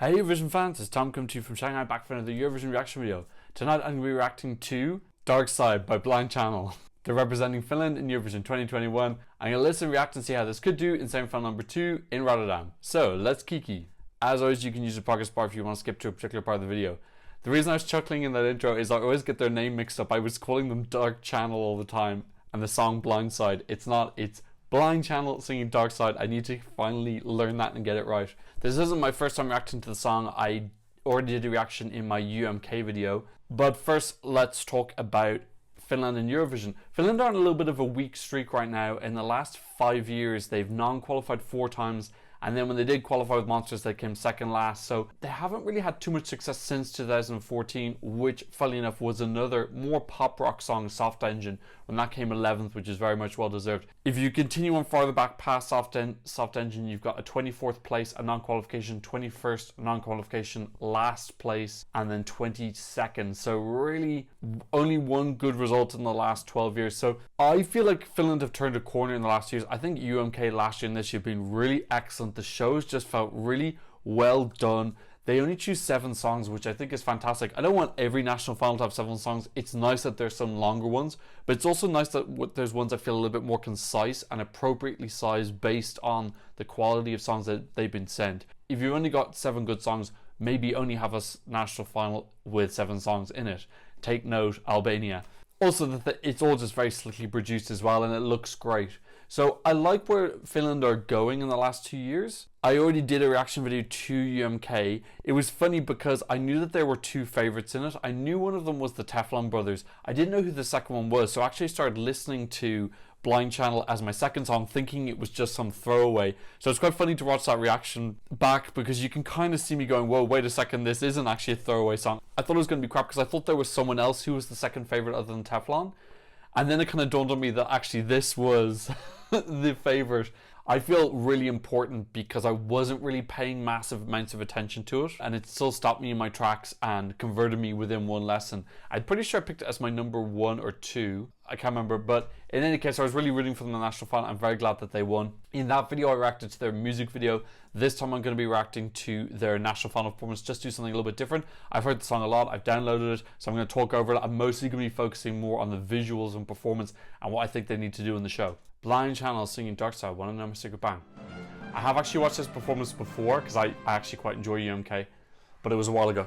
Hey Eurovision fans, it's Tom coming to you from Shanghai, back for another Eurovision reaction video. Tonight I'm going to be reacting to Dark Side by Blind Channel. They're representing Finland in Eurovision 2021. I'm going to listen, react and see how this could do in semi-final number 2 in Rotterdam. So let's kiki. As always, you can use the progress bar if you want to skip to a particular part of the video. The reason I was chuckling in that intro is I always get their name mixed up. I was calling them Dark Channel all the time and the song Blind Side. It's not, it's Blind Channel singing Dark Side. I need to finally learn that and get it right. This isn't my first time reacting to the song. I already did a reaction in my UMK video. But first, let's talk about Finland and Eurovision. Finland are on a little bit of a weak streak right now. In the last 5 years, they've non-qualified 4 times. And then when they did qualify with Monsters, they came second last. So they haven't really had too much success since 2014, which, funnily enough, was another more pop rock song, Soft Engine, when that came 11th, which is very much well deserved. If you continue on farther back past Soft Engine, you've got a 24th place, a non-qualification, 21st non-qualification, last place, and then 22nd. So really only one good result in the last 12 years. So I feel like Finland have turned a corner in the last years. I think UMK last year and this year have been really excellent. The shows just felt really well done. They only choose 7 songs, which I think is fantastic. I don't want every national final to have 7 songs. It's nice that there's some longer ones, but it's also nice that there's ones that feel a little bit more concise and appropriately sized based on the quality of songs that they've been sent. If you've only got 7 good songs, maybe only have a national final with 7 songs in it. Take note, Albania. Also, it's all just very slickly produced as well, and it looks great. So I like where Finland are going in the last 2 years. I already did a reaction video to UMK. It was funny because I knew that there were 2 favorites in it. I knew one of them was the Teflon Brothers. I didn't know who the second one was, so I actually started listening to Blind Channel as my second song, thinking it was just some throwaway. So it's quite funny to watch that reaction back because you can kind of see me going, whoa, wait a second, this isn't actually a throwaway song. I thought it was going to be crap because I thought there was someone else who was the second favorite other than Teflon. And then it kind of dawned on me that actually this was the favorite. I feel really important because I wasn't really paying massive amounts of attention to it, and it still stopped me in my tracks and converted me within one lesson. I'm pretty sure I picked it as my number 1 or 2. I can't remember, but in any case, I was really rooting for them in the national final. I'm very glad that they won. In that video, I reacted to their music video. This time, I'm going to be reacting to their national final performance, just do something a little bit different. I've heard the song a lot. I've downloaded it, so I'm going to talk over it. I'm mostly going to be focusing more on the visuals and performance and what I think they need to do in the show. Blind Channel singing Dark Side, one of them, Secret Bang. I have actually watched this performance before because I actually quite enjoy UMK, but it was a while ago.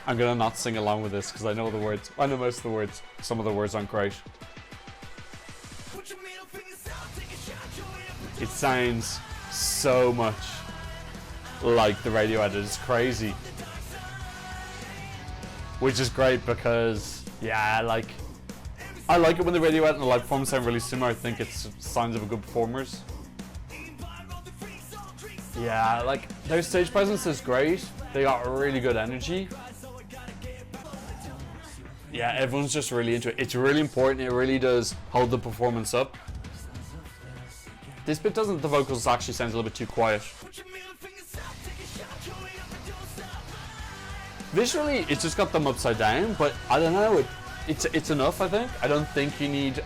I'm gonna not sing along with this because I know the words. I know most of the words. Some of the words aren't great. It sounds so much like the radio edit. It's crazy. Which is great because, yeah, I like it when the radio edit and the live performance sound really similar. I think it's signs of a good performers. Yeah, like their stage presence is great. They got really good energy. Yeah, everyone's just really into it. It's really important. It really does hold the performance up. This bit doesn't, the vocals actually sounds a little bit too quiet. Visually, it's just got them upside down, but I don't know, it's enough, I think. I don't think you need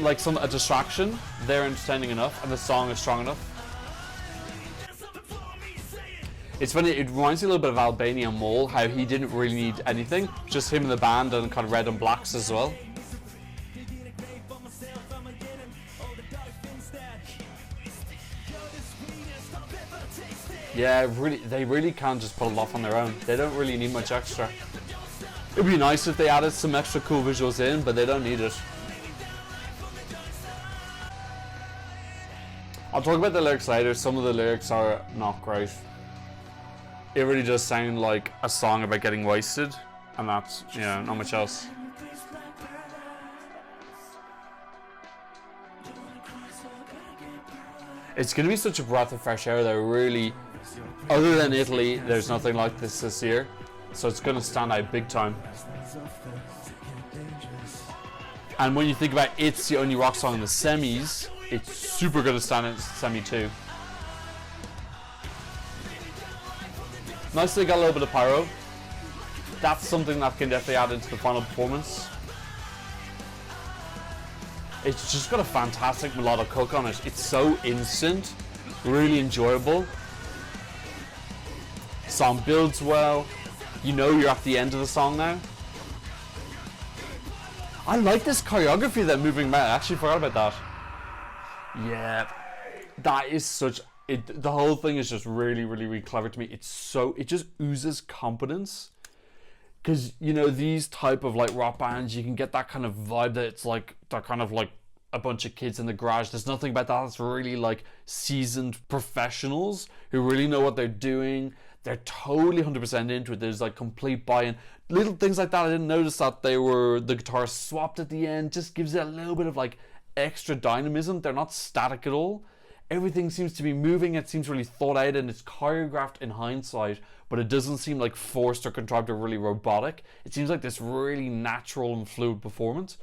like a distraction. They're entertaining enough, and the song is strong enough. It's funny, it reminds me a little bit of Albania Mole, how he didn't really need anything, just him and the band and kind of red and blacks as well. Yeah, really, they really can just pull it off on their own. They don't really need much extra. It'd be nice if they added some extra cool visuals in, but they don't need it. I'll talk about the lyrics later. Some of the lyrics are not great. It really does sound like a song about getting wasted, and that's, you know, not much else. It's going to be such a breath of fresh air though, really. Other than Italy, there's nothing like this year, so it's going to stand out big time. And when you think about it's the only rock song in the semis, it's super going to stand in semi too. Nice they got a little bit of pyro. That's something that can definitely add into the final performance. It's just got a fantastic melodic hook on it. It's so instant, really enjoyable. Song builds well. You know you're at the end of the song now. I like this choreography that moving about. I actually forgot about that. Yeah, that is such. The whole thing is just really, really, really clever to me. It just oozes confidence. Because, you know, these type of like rock bands, you can get that kind of vibe that it's like, they're kind of like a bunch of kids in the garage. There's nothing about that. It's really like seasoned professionals who really know what they're doing. They're totally 100% into it. There's like complete buy-in. Little things like that. I didn't notice that the guitars swapped at the end. Just gives it a little bit of like extra dynamism. They're not static at all. Everything seems to be moving. It seems really thought out and it's choreographed in hindsight, but it doesn't seem like forced or contrived or really robotic. It seems like this really natural and fluid performance.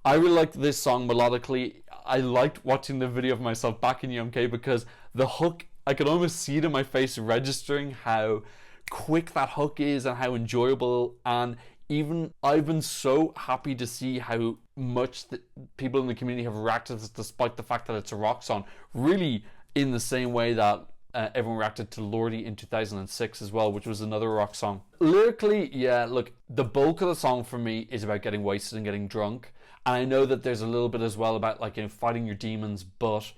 I really liked this song melodically. I liked watching the video of myself back in UMK because the hook, I could almost see it in my face registering how quick that hook is and how enjoyable. And even I've been so happy to see how much people in the community have reacted to this, despite the fact that it's a rock song, really in the same way that everyone reacted to Lordy in 2006 as well, which was another rock song. Lyrically, yeah, look, the bulk of the song for me is about getting wasted and getting drunk. And I know that there's a little bit as well about like, you know, fighting your demons, but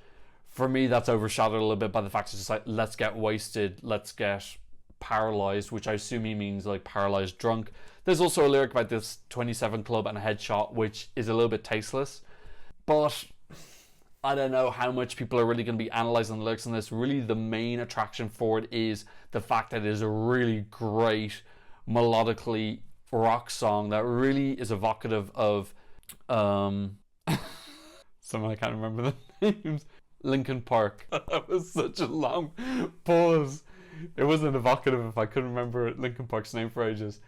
for me that's overshadowed a little bit by the fact it's just like, let's get wasted, let's get paralyzed, which I assume he means like paralyzed drunk. There's also a lyric about this 27 club and a headshot, which is a little bit tasteless, but I don't know how much people are really going to be analysing the lyrics in this. Really the main attraction for it is the fact that it is a really great melodically rock song that really is evocative of some I can't remember the names. Linkin Park. That was such a long pause. It wasn't evocative if I couldn't remember Linkin Park's name for ages.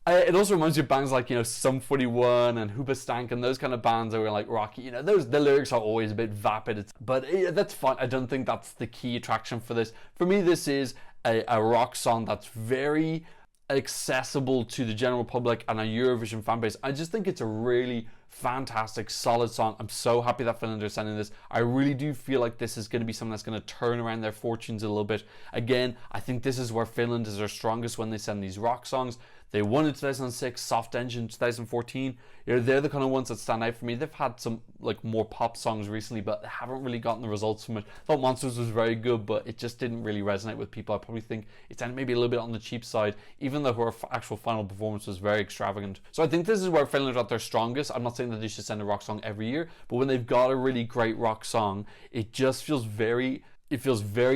It also reminds you of bands like, you know, Sum 41 and Hoobastank and those kind of bands that were like rocky. You know, the lyrics are always a bit vapid, but that's fine. I don't think that's the key attraction for this. For me, this is a rock song that's very accessible to the general public and a Eurovision fan base. I just think it's a really fantastic, solid song. I'm so happy that Finland are sending this. I really do feel like this is going to be something that's going to turn around their fortunes a little bit. Again, I think this is where Finland is their strongest when they send these rock songs. They won in 2006, Soft Engine 2014. You know, they're the kind of ones that stand out for me. They've had some like more pop songs recently, but they haven't really gotten the results from it. I thought Monsters was very good, but it just didn't really resonate with people. I probably think it's maybe a little bit on the cheap side, even though her actual final performance was very extravagant. So I think this is where Finland are at their strongest. I'm not saying that they should send a rock song every year, but when they've got a really great rock song, it just feels very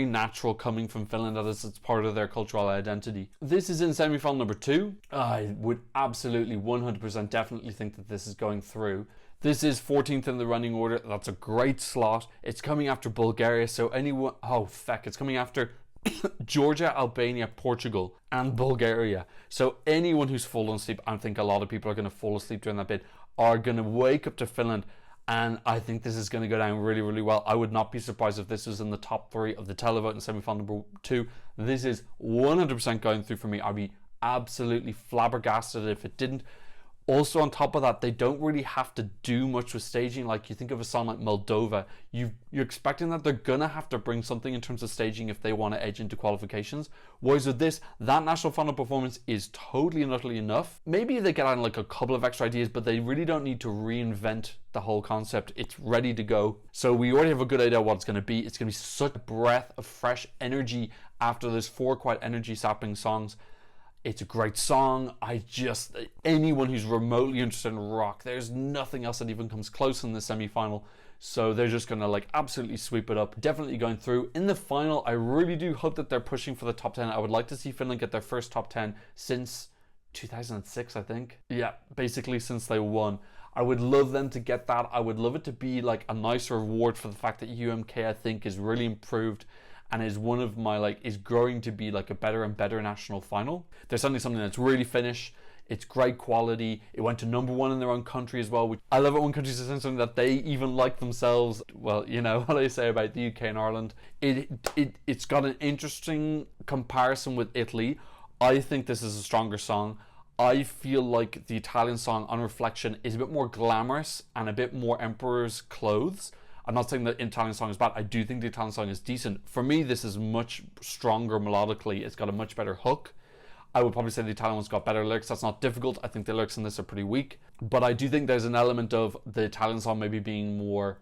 natural coming from Finland, as it's part of their cultural identity. This is in semi-final number 2. I would absolutely 100% definitely think that this is going through. This is 14th in the running order. That's a great slot. It's coming after Bulgaria, so anyone... Oh, feck. It's coming after Georgia, Albania, Portugal, and Bulgaria. So anyone who's fallen asleep, I think a lot of people are going to fall asleep during that bit, are going to wake up to Finland. And I think this is going to go down really, really well. I would not be surprised if this was in the top 3 of the televote in semi-final number 2. This is 100% going through for me. I'd be absolutely flabbergasted if it didn't. Also, on top of that, they don't really have to do much with staging. Like, you think of a song like Moldova, you're expecting that they're going to have to bring something in terms of staging if they want to edge into qualifications. Whereas with this, that national final performance is totally and utterly enough. Maybe they get on like a couple of extra ideas, but they really don't need to reinvent the whole concept. It's ready to go. So we already have a good idea of what it's going to be. It's going to be such a breath of fresh energy after those 4 quite energy sapping songs. It's a great song. Anyone who's remotely interested in rock, there's nothing else that even comes close in the semi-final. So they're just going to like absolutely sweep it up. Definitely going through. In the final, I really do hope that they're pushing for the top 10. I would like to see Finland get their first top 10 since 2006, I think. Yeah, basically since they won. I would love them to get that. I would love it to be like a nice reward for the fact that UMK, I think, is really improved and is one of my is growing to be like a better and better national final. There's something that's really finished. It's great quality. It went to number 1 in their own country as well, which I love it when countries are saying something that they even like themselves. Well, you know what I say about the UK and Ireland. It's got an interesting comparison with Italy. I think this is a stronger song. I feel like the Italian song on reflection is a bit more glamorous and a bit more emperor's clothes. I'm not saying that the Italian song is bad. I do think the Italian song is decent. For me, this is much stronger melodically. It's got a much better hook. I would probably say the Italian one's got better lyrics. That's not difficult. I think the lyrics in this are pretty weak. But I do think there's an element of the Italian song maybe being more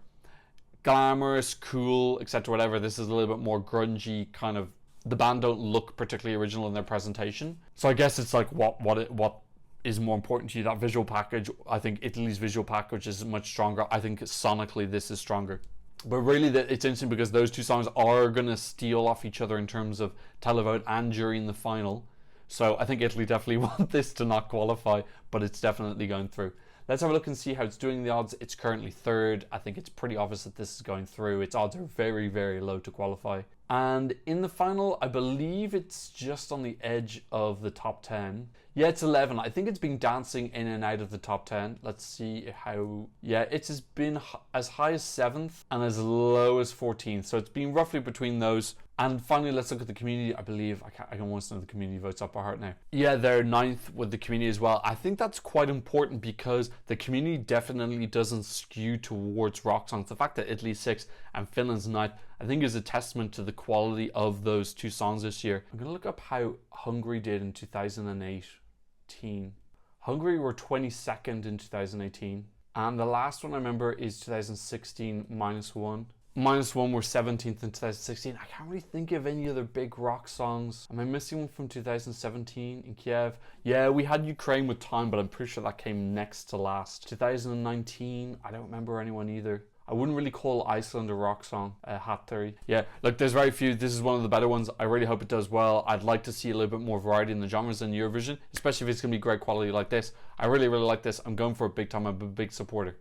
glamorous, cool, etc. whatever. This is a little bit more grungy, kind of. The band don't look particularly original in their presentation. So I guess it's like what is more important to you, that visual package. I think Italy's visual package is much stronger. I think sonically this is stronger. But really it's interesting because those two songs are going to steal off each other in terms of televote and during the final. So I think Italy definitely want this to not qualify, but it's definitely going through. Let's have a look and see how it's doing the odds. It's currently third. I think it's pretty obvious that this is going through. Its odds are very, very low to qualify. And in the final, I believe it's just on the edge of the top 10. Yeah, it's 11. I think it's been dancing in and out of the top 10. Let's see how... Yeah, it's been as high as 7th and as low as 14th. So it's been roughly between those. And finally, let's look at the community. I believe, I can almost know the community votes up by heart now. Yeah, they're 9th with the community as well. I think that's quite important because the community definitely doesn't skew towards rock songs. The fact that Italy's 6th and Finland's 9th, I think is a testament to the quality of those two songs this year. I'm going to look up how Hungary did in 2018. Hungary were 22nd in 2018. And the last one I remember is 2016, -1. -1 were 17th in 2016. I can't really think of any other big rock songs. Am I missing one from 2017 in Kiev? Yeah, we had Ukraine with Time, but I'm pretty sure that came next to last. 2019, I don't remember anyone either. I wouldn't really call Iceland a rock song, Hat Theory. Yeah, look, there's very few. This is one of the better ones. I really hope it does well. I'd like to see a little bit more variety in the genres in Eurovision, especially if it's going to be great quality like this. I really, really like this. I'm going for it big time. I'm a big supporter.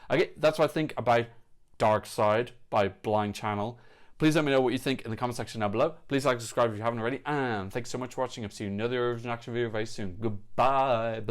Okay, that's what I think about Dark Side by Blind Channel. Please let me know what you think in the comment section down below. Please like and subscribe if you haven't already. And thanks so much for watching. I'll see you in another Eurovision reaction video very soon. Goodbye.